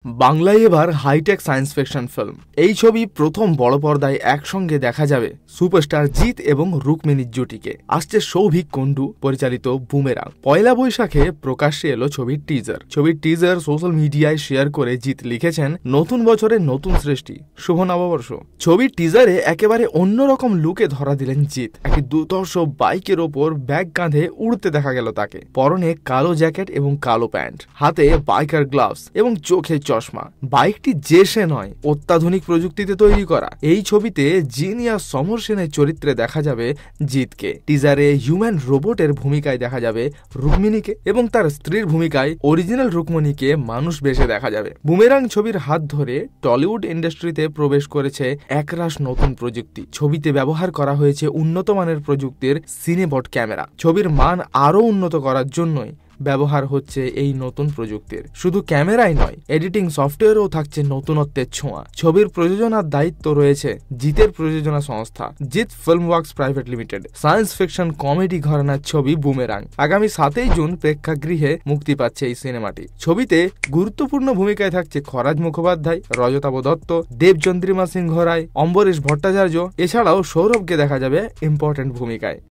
বাংলায় এবার hi tech science fiction film. এই ছবি প্রথম বড় পর্দায় একসঙ্গে দেখা যাবে সুপারস্টার জিৎ এবং রুক্মিণীর জুটিকে। আসছে সৌভিক কুণ্ডু পরিচালিত বুমেরাং। পয়লা বৈশাখে প্রকাশ্যে এলো ছবির টিজার সোশ্যাল মিডিয়ায় শেয়ার করে জিৎ লিখেছেন, নতুন বছরের নতুন সৃষ্টি, শুভ নববর্ষ। ছবির টিজারে একেবারে অন্যরকম লুকে ধরা দিলেন জিৎ। একটি দুর্ধর্ষ বাইকের ওপর ব্যাগ কাঁধে উড়তে দেখা গেল তাকে। পরনে কালো জ্যাকেট এবং কালো প্যান্ট, হাতে বাইকার গ্লাভস এবং চোখে চশমা। বাইকটি যে সে নয়, অত্যাধুনিক প্রযুক্তিতে তৈরি করা। এই ছবিতে জিনিয়াস সমর সেনের চরিত্রে দেখা যাবে জিতকে। টিজারে হিউম্যান রোবটের ভূমিকায় দেখা যাবে রুক্মিণীকে এবং তার স্ত্রীর ভূমিকায় অরিজিনাল রুক্মিণীকে মানুষ বেশে দেখা যাবে। বুমেরাং ছবির হাত ধরে টলিউড ইন্ডাস্ট্রিতে প্রবেশ করেছে একরাশ নতুন প্রযুক্তি। ছবিতে ব্যবহার করা হয়েছে উন্নত মানের প্রযুক্তির সিনেবট ক্যামেরা। ছবির মান আরও উন্নত করার জন্যই ব্যবহার হচ্ছে এই নতুন প্রযুক্তির। শুধু ক্যামেরাই নয়, এডিটিং সফটওয়্যারও থাকছে নতুনত্বের ছোঁয়া। ছবির প্রযোজনার দায়িত্ব রয়েছে জিতের প্রযোজনা সংস্থা Jeet film works private limited. Science fiction comedy ঘরানার ছবি বুমেরাং। আগামী 7 জুন প্রেক্ষাগৃহে মুক্তি পাচ্ছে এই সিনেমাটি। ছবিতে গুরুত্বপূর্ণ ভূমিকায় থাকছে খরাজ মুখোপাধ্যায়, রজতাভ দত্ত, দেবচন্দ্রিমা সিংহ রায়, অম্বরীশ ভট্টাচার্য। এছাড়াও সৌরভকে দেখা যাবে ইম্পর্টেন্ট ভূমিকায়।